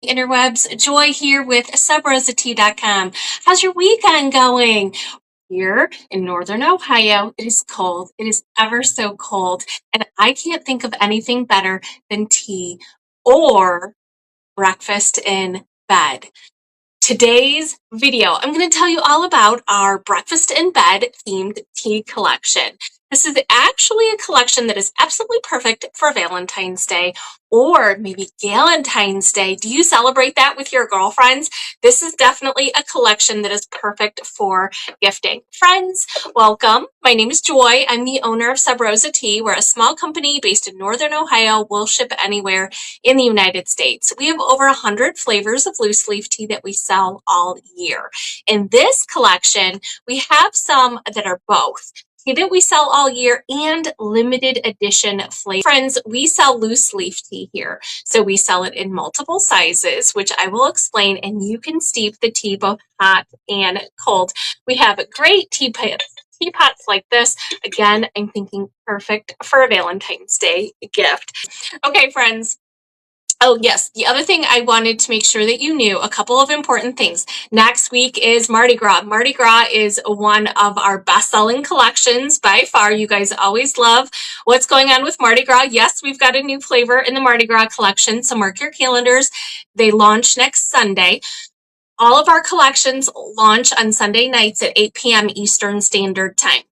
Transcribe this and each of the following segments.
Interwebs, Joy here with subrosatea.com. How's your weekend going? Here in Northern Ohio, it is cold. It is ever so cold. And I can't think of anything better than tea or breakfast in bed. Today's video, I'm going to tell you all about our breakfast in bed themed tea collection. This is actually a collection that is absolutely perfect for Valentine's Day or maybe Galentine's Day. Do you celebrate that with your girlfriends? This is definitely a collection that is perfect for gifting. Friends, welcome. My name is Joy. I'm the owner of Sub Rosa Tea. We're a small company based in Northern Ohio. We'll ship anywhere in the United States. We have over 100 flavors of loose leaf tea that we sell all year. In this collection, we have some that are both tea that we sell all year and limited edition flavor. Friends, we sell loose leaf tea here. So we sell it in multiple sizes, which I will explain, and you can steep the tea both hot and cold. We have great teapots like this. Again, I'm thinking perfect for a Valentine's Day gift. Okay, friends. Oh, yes. The other thing I wanted to make sure that you knew, a couple of important things. Next week is Mardi Gras. Mardi Gras is one of our best-selling collections by far. You guys always love what's going on with Mardi Gras. Yes, we've got a new flavor in the Mardi Gras collection, so mark your calendars. They launch next Sunday. All of our collections launch on Sunday nights at 8 p.m. Eastern Standard Time.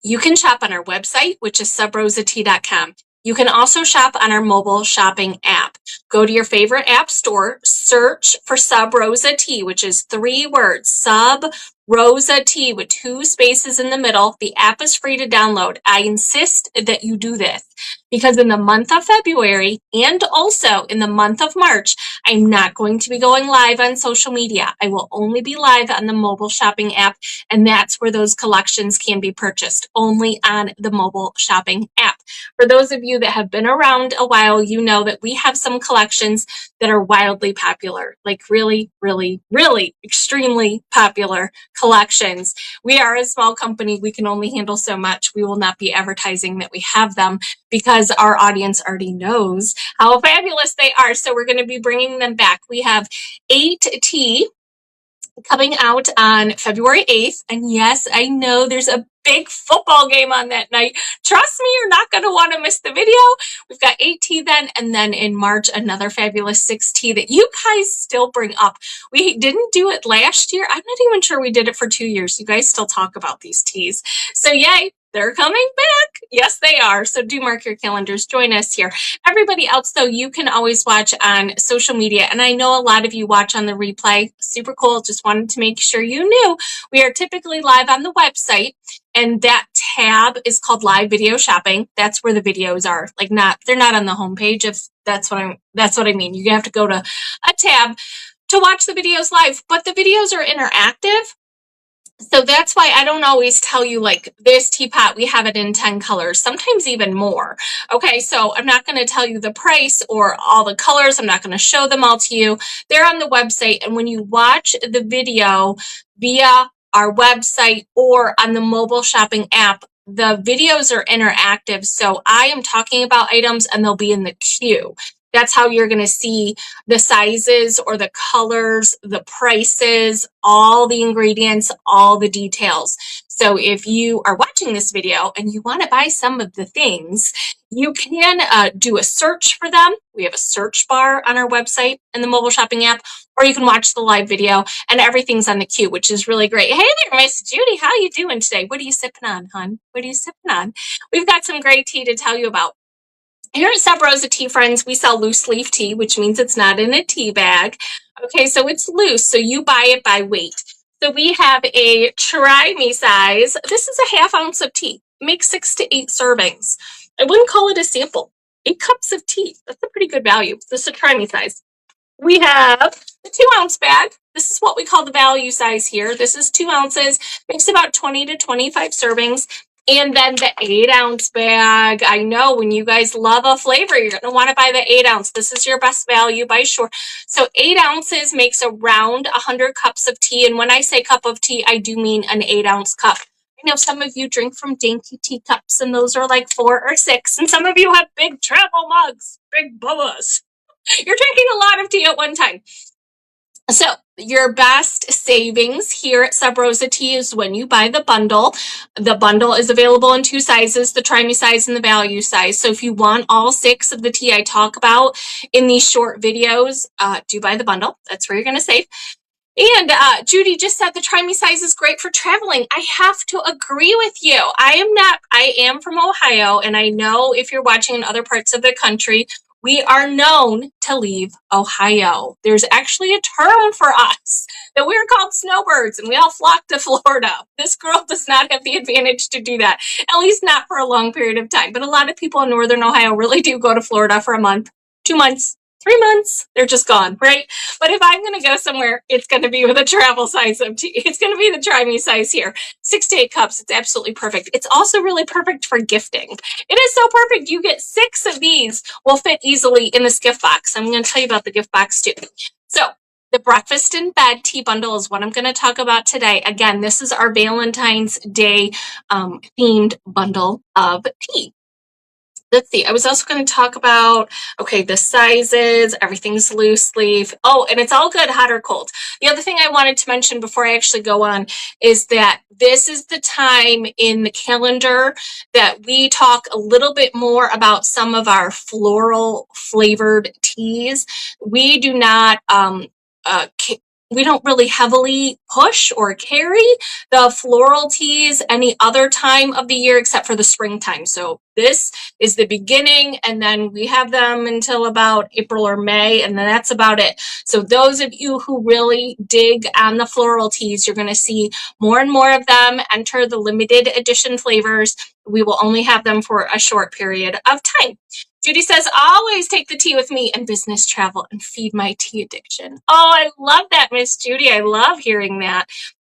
You can shop on our website, which is subrosatea.com. You can also shop on our mobile shopping app. Go to your favorite app store, search for Sub Rosa Tea, which is 3 words, Sub Rosa Tea with 2 spaces in the middle. The app is free to download. I insist that you do this because in the month of February and also in the month of March, I'm not going to be going live on social media. I will only be live on the mobile shopping app, and that's where those collections can be purchased, only on the mobile shopping app. For those of you that have been around a while, you know that we have some collections that are wildly popular, like really, really, really extremely popular collections. We are a small company. We can only handle so much. We will not be advertising that we have them because our audience already knows how fabulous they are. So we're going to be bringing them back. We have 8 tea coming out on February 8th. And yes, I know there's a big football game on that night. Trust me, you're not going to want to miss the video. We've got 8 tea then, and then in March, another fabulous 6 tea that you guys still bring up. We didn't do it last year. I'm not even sure we did it for 2 years. You guys still talk about these teas. So yay. They're coming back. Yes, they are. So do mark your calendars. Join us here. Everybody else, though, you can always watch on social media. And I know a lot of you watch on the replay. Super cool. Just wanted to make sure you knew. We are typically live on the website. And that tab is called live video shopping. That's where the videos are. Like they're not on the homepage. If that's what I mean. You have to go to a tab to watch the videos live. But the videos are interactive. So that's why I don't always tell you like this teapot, we have it in 10 colors, sometimes even more. Okay, so I'm not going to tell you the price or all the colors. I'm not going to show them all to you. They're on the website. And when you watch the video via our website or on the mobile shopping app, the videos are interactive. So I am talking about items and they'll be in the queue. That's how you're going to see the sizes or the colors, the prices, all the ingredients, all the details. So if you are watching this video and you want to buy some of the things, you can do a search for them. We have a search bar on our website and the mobile shopping app, or you can watch the live video and everything's on the queue, which is really great. Hey there, Miss Judy. How you doing today? What are you sipping on, hon? What are you sipping on? We've got some great tea to tell you about. Here at Sub Rosa Tea, friends, we sell loose leaf tea, which means it's not in a tea bag. Okay, so it's loose, so you buy it by weight. So we have a try me size. This is a 1/2 ounce of tea. Make 6 to 8 servings. I wouldn't call it a sample. 8 cups of tea. That's a pretty good value. This is a try me size. We have the 2-ounce bag. This is what we call the value size here. This is 2 ounces. Makes about 20 to 25 servings. And then the 8-ounce bag. I know when you guys love a flavor, you're going to want to buy the 8-ounce. This is your best value by sure. So 8 ounces makes around 100 cups of tea. And when I say cup of tea, I do mean an 8-ounce cup. I know some of you drink from dainty teacups, and those are like 4 or 6. And some of you have big travel mugs, big boas. You're drinking a lot of tea at one time. So your best savings here at Sub Rosa Tea is when you buy the bundle. The bundle is available in 2 sizes, the try me size and the value size. So if you want all 6 of the tea I talk about in these short videos, do buy the bundle. That's where you're going to save. And Judy just said the try me size is great for traveling. I have to agree with you. I am from Ohio, and I know if you're watching in other parts of the country, we are known to leave Ohio. There's actually a term for us that we're called snowbirds, and we all flock to Florida. This girl does not have the advantage to do that, at least not for a long period of time. But a lot of people in Northern Ohio really do go to Florida for a month, 2 months, 3 months. They're just gone, right? But if I'm going to go somewhere, it's going to be with a travel size of tea. It's going to be the try me size here. 6 to 8 cups. It's absolutely perfect. It's also really perfect for gifting. It is so perfect. You get 6 of these will fit easily in this gift box. I'm going to tell you about the gift box too. So the breakfast in bed tea bundle is what I'm going to talk about today. Again, this is our Valentine's Day themed bundle of tea. Let's see. I was also going to talk about, okay, the sizes, everything's loose leaf. Oh, and it's all good, hot or cold. The other thing I wanted to mention before I actually go on is that this is the time in the calendar that we talk a little bit more about some of our floral flavored teas. We do not, we don't really heavily push or carry the floral teas any other time of the year except for the springtime. So this is the beginning, and then we have them until about April or May, and then that's about it. So those of you who really dig on the floral teas, you're going to see more and more of them enter the limited edition flavors. We will only have them for a short period of time. Judy says, always take the tea with me in business travel and feed my tea addiction. Oh, I love that, Miss Judy. I love hearing that.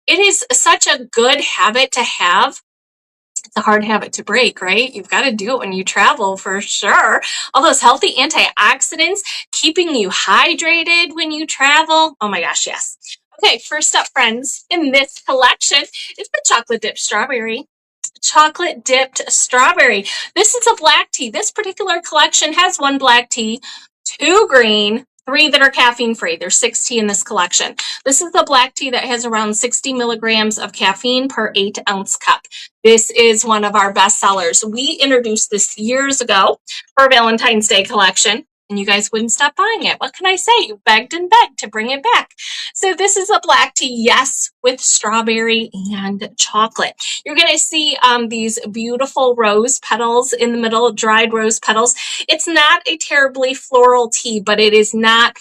It is such a good habit to have. It's a hard habit to break, right? You've got to do it when you travel for sure. All those healthy antioxidants, keeping you hydrated when you travel. Oh my gosh, yes. Okay, first up, friends, in this collection is the chocolate dipped strawberry. Chocolate dipped strawberry. This is a black tea. This particular collection has 1 black tea, 2 green, 3 that are caffeine free. There's 6 tea in this collection. This is the black tea that has around 60 milligrams of caffeine per 8-ounce cup. This is one of our best sellers. We introduced this years ago for Valentine's Day collection, and you guys wouldn't stop buying it. What can I say? You begged and begged to bring it back. So this is a black tea, yes, with strawberry and chocolate. You're going to see these beautiful rose petals in the middle, dried rose petals. It's not a terribly floral tea, but it is not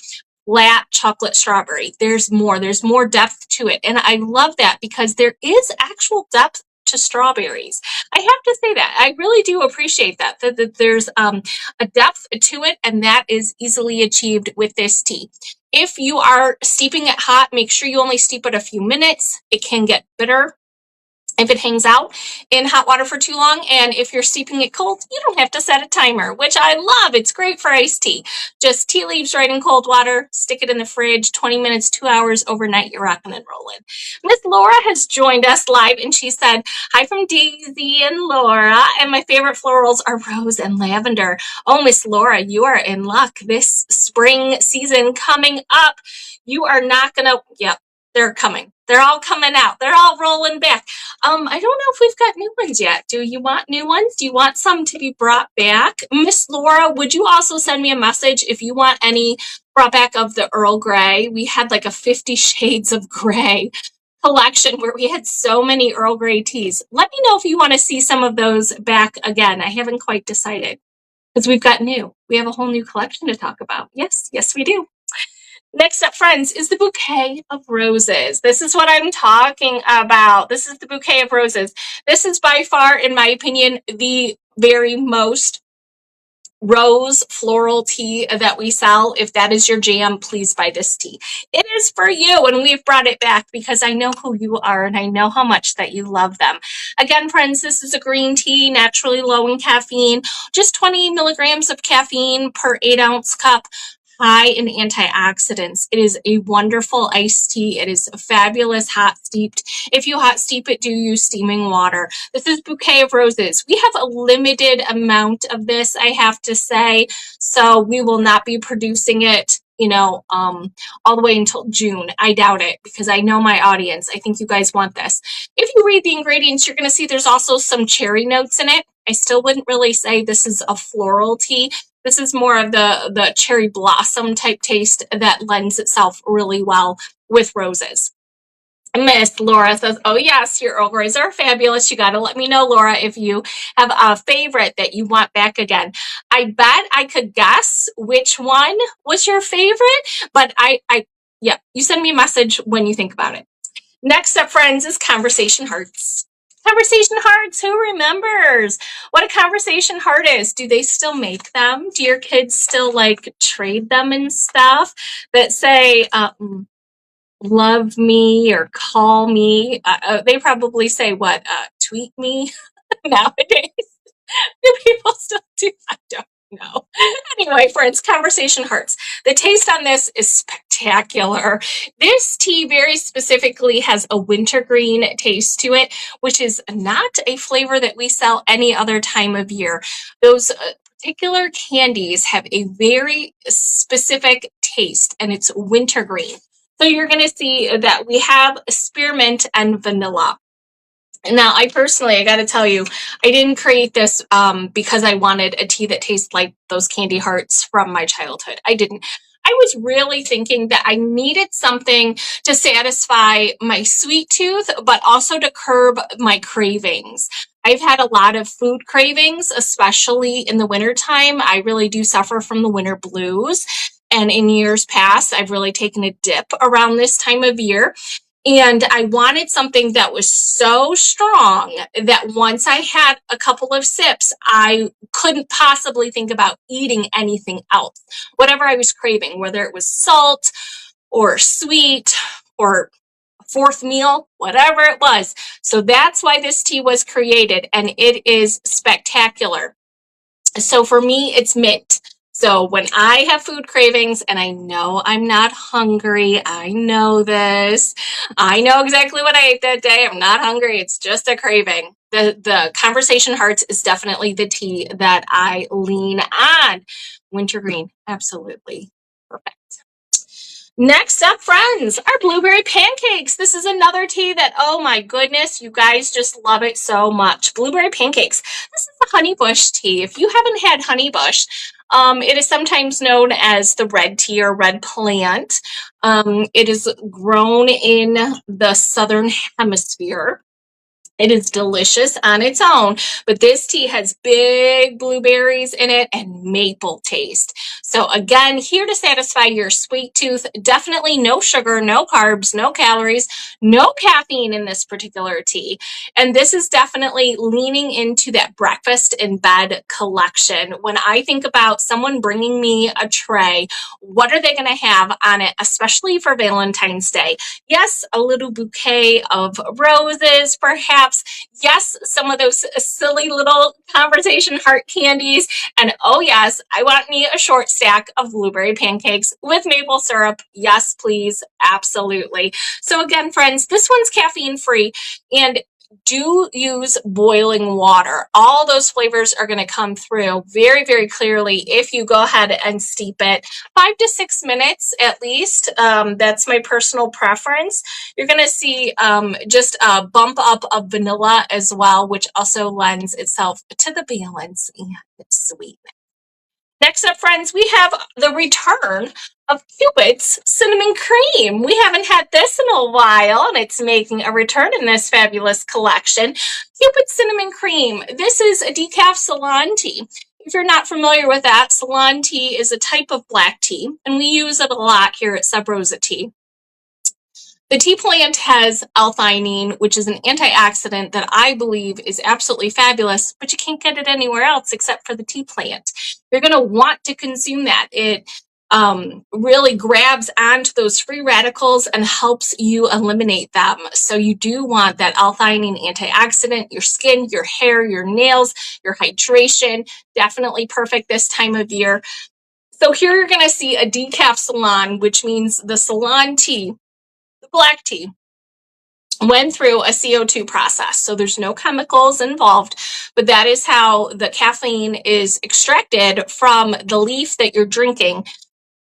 flat chocolate strawberry. There's more depth to it. And I love that because there is actual depth to strawberries. I have to say that. I really do appreciate that there's a depth to it, and that is easily achieved with this tea. If you are steeping it hot, make sure you only steep it a few minutes. It can get bitter if it hangs out in hot water for too long. And if you're steeping it cold, you don't have to set a timer, which I love. It's great for iced tea. Just tea leaves right in cold water, stick it in the fridge, 20 minutes, 2 hours overnight, you're rocking and rolling. Miss Laura has joined us live, and she said, hi from Daisy and Laura, and my favorite florals are rose and lavender. Oh, Miss Laura, you are in luck. This spring season coming up, you are not gonna, yep, they're coming. They're all coming out. They're all rolling back. I don't know if we've got new ones yet. Do you want new ones? Do you want some to be brought back? Miss Laura, would you also send me a message if you want any brought back of the Earl Grey? We had like a 50 Shades of Grey collection where we had so many Earl Grey teas. Let me know if you want to see some of those back again. I haven't quite decided because we've got new. We have a whole new collection to talk about. Yes, we do. Next up, friends, is the bouquet of roses. This is what I'm talking about. This is the bouquet of roses. This is by far, in my opinion, the very most rose floral tea that we sell. If that is your jam, please buy this tea. It is for you, and we've brought it back because I know who you are and I know how much that you love them. Again, friends, this is a green tea, naturally low in caffeine, just 20 milligrams of caffeine per 8-ounce cup. high in antioxidants. It is a wonderful iced tea. It is fabulous hot steeped. If you hot steep it, do use steaming water. This is Bouquet of Roses. We have a limited amount of this, I have to say, so we will not be producing it, all the way until June. I doubt it, because I know my audience. I think you guys want this. If you read the ingredients, you're going to see there's also some cherry notes in it. I still wouldn't really say this is a floral tea. This is more of the cherry blossom type taste that lends itself really well with roses. Miss Laura says, oh yes, your Earl Greys are fabulous. You got to let me know, Laura, if you have a favorite that you want back again. I bet I could guess which one was your favorite, but yeah, you send me a message when you think about it. Next up, friends, is Conversation Hearts. Conversation Hearts, who remembers what a conversation heart is? Do they still make them? Do your kids still trade them and stuff that say, love me or call me? They probably say what, tweet me nowadays. Do people still do? I don't know. Anyway, friends, Conversation Hearts. The taste on this is spectacular. This tea very specifically has a wintergreen taste to it, which is not a flavor that we sell any other time of year. Those particular candies have a very specific taste, and it's wintergreen. So you're going to see that we have spearmint and vanilla. Now, I got to tell you, I didn't create this because I wanted a tea that tastes like those candy hearts from my childhood. I didn't. I was really thinking that I needed something to satisfy my sweet tooth, but also to curb my cravings. I've had a lot of food cravings, especially in the wintertime. I really do suffer from the winter blues. And in years past, I've really taken a dip around this time of year. And I wanted something that was so strong that once I had a couple of sips, I couldn't possibly think about eating anything else. Whatever I was craving, whether it was salt or sweet or fourth meal, whatever it was. So that's why this tea was created, and it is spectacular. So for me, it's mint. So when I have food cravings and I know I'm not hungry, I know this. I know exactly what I ate that day. I'm not hungry. It's just a craving. The Conversation Hearts is definitely the tea that I lean on. Wintergreen, absolutely perfect. Next up, friends, are blueberry pancakes. This is another tea that, oh my goodness, you guys just love it so much. Blueberry pancakes. This is the honeybush tea. If you haven't had honeybush, it is sometimes known as the red tea or red plant. It is grown in the southern hemisphere. It is delicious on its own, but this tea has big blueberries in it and maple taste. So again, here to satisfy your sweet tooth. Definitely no sugar, no carbs, no calories, no caffeine in this particular tea. And this is definitely leaning into that breakfast in bed collection. When I think about someone bringing me a tray, what are they going to have on it, especially for Valentine's Day? Yes, a little bouquet of roses, perhaps. Yes, some of those silly little conversation heart candies. And oh yes, I want me a short stack of blueberry pancakes with maple syrup. Yes, please. Absolutely. So again, friends, this one's caffeine free, and do use boiling water. All those flavors are going to come through very, very clearly if you go ahead and steep it 5 to 6 minutes at least. That's my personal preference. You're going to see just a bump up of vanilla as well, which also lends itself to the balance and sweetness. Next up, friends, we have the return of Cupid's Cinnamon Cream. We haven't had this in a while, and it's making a return in this fabulous collection. Cupid's Cinnamon Cream. This is a decaf Ceylon tea. If you're not familiar with that, Ceylon tea is a type of black tea, and we use it a lot here at Sub Rosa Tea. The tea plant has L-theanine, which is an antioxidant that I believe is absolutely fabulous, but you can't get it anywhere else except for the tea plant. You're going to want to consume that. It really grabs onto those free radicals and helps you eliminate them. So you do want that L-theanine antioxidant, your skin, your hair, your nails, your hydration. Definitely perfect this time of year. So here you're going to see a decaf Ceylon, which means the Ceylon tea, the black tea, went through a CO2 process. So there's no chemicals involved, but that is how the caffeine is extracted from the leaf that you're drinking.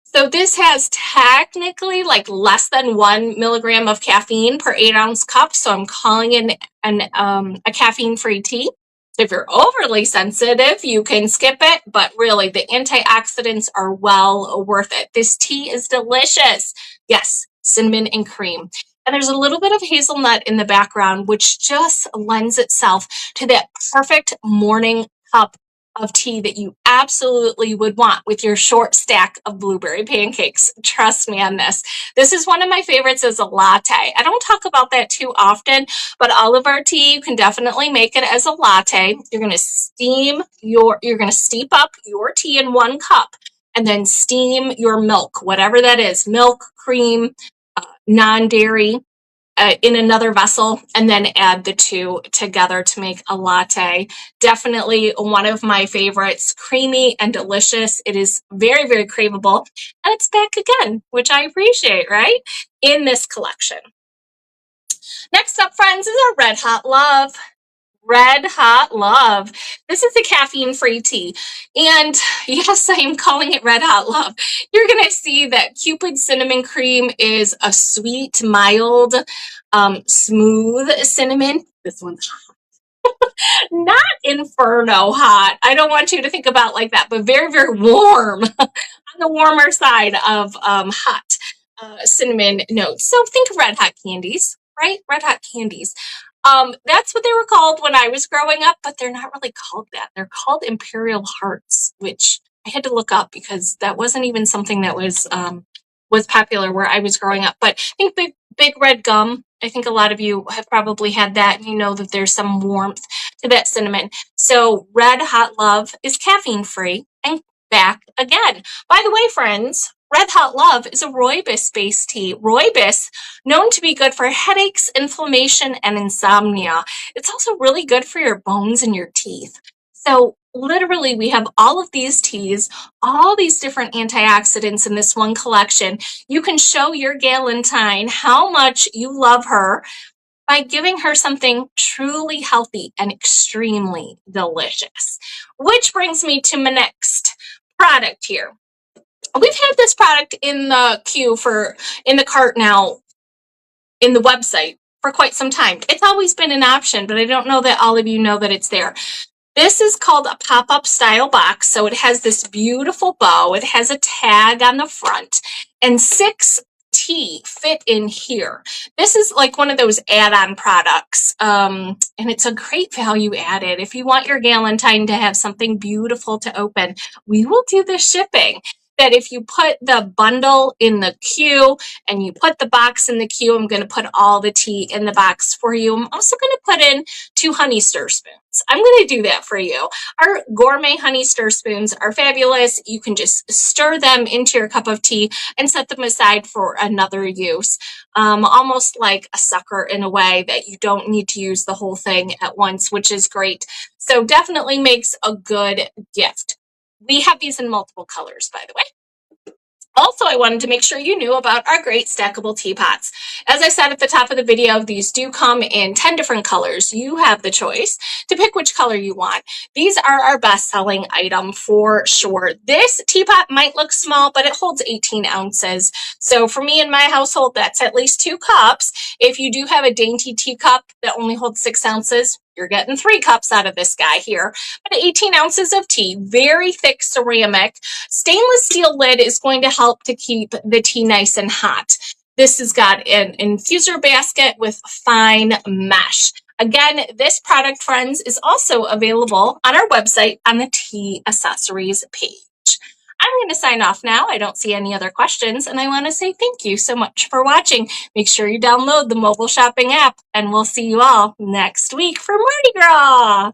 So this has technically like less than 1 milligram of caffeine per 8-ounce cup. So I'm calling it a caffeine-free tea. So if you're overly sensitive, you can skip it, but really the antioxidants are well worth it. This tea is delicious. Yes, cinnamon and cream. And there's a little bit of hazelnut in the background, which just lends itself to that perfect morning cup of tea that you absolutely would want with your short stack of blueberry pancakes. Trust me on this. This is one of my favorites as a latte. I don't talk about that too often, but olive our tea, you can definitely make it as a latte. You're going to steep up your tea in 1 cup and then steam your milk, whatever that is, milk, cream, non-dairy, in another vessel, and then add the 2 together to make a latte. Definitely one of my favorites, creamy and delicious. It is very, very craveable, and it's back again, which I appreciate, right? In this collection. Next up, friends, is our Red Hot Love. Red Hot Love. This is a caffeine-free tea. And yes, I am calling it Red Hot Love. You're going to see that Cupid Cinnamon Cream is a sweet, mild, smooth cinnamon. This one's not inferno hot. I don't want you to think about like that, but very, very warm on the warmer side of hot cinnamon notes. So think Red Hot candies, right? Red Hot candies. That's what they were called when I was growing up, but they're not really called that. They're called Imperial Hearts, which I had to look up because that wasn't even something that was popular where I was growing up. But I think big red gum. I think a lot of you have probably had that, and you know that there's some warmth to that cinnamon. So Red Hot Love is caffeine-free and back again. By the way, friends, Red Hot Love is a rooibos-based tea. Rooibos, known to be good for headaches, inflammation, and insomnia. It's also really good for your bones and your teeth. So literally, we have all of these teas, all these different antioxidants in this one collection. You can show your Galentine how much you love her by giving her something truly healthy and extremely delicious. Which brings me to my next product here. We've had this product in the queue in the cart now, in the website for quite some time. It's always been an option, but I don't know that all of you know that it's there. This is called a pop-up style box. So it has this beautiful bow. It has a tag on the front and 6 tea fit in here. This is like one of those add-on products. And it's a great value added. If you want your Galentine to have something beautiful to open, we will do the shipping. That if you put the bundle in the queue and you put the box in the queue, I'm going to put all the tea in the box for you. I'm also going to put in 2 honey stir spoons. I'm going to do that for you. Our gourmet honey stir spoons are fabulous. You can just stir them into your cup of tea and set them aside for another use. Almost like a sucker in a way that you don't need to use the whole thing at once, which is great. So definitely makes a good gift. We have these in multiple colors, by the way. Also, I wanted to make sure you knew about our great stackable teapots. As I said at the top of the video, these do come in 10 different colors. You have the choice to pick which color you want. These are our best-selling item for sure. This teapot might look small, but it holds 18 ounces. So for me in my household, that's at least 2 cups. If you do have a dainty teacup that only holds 6 ounces, you're getting 3 cups out of this guy here. But 18 ounces of tea, very thick ceramic. Stainless steel lid is going to help to keep the tea nice and hot. This has got an infuser basket with fine mesh. Again, this product, friends, is also available on our website on the tea accessories page. I'm going to sign off now. I don't see any other questions, and I want to say thank you so much for watching. Make sure you download the mobile shopping app, and we'll see you all next week for Mardi Gras.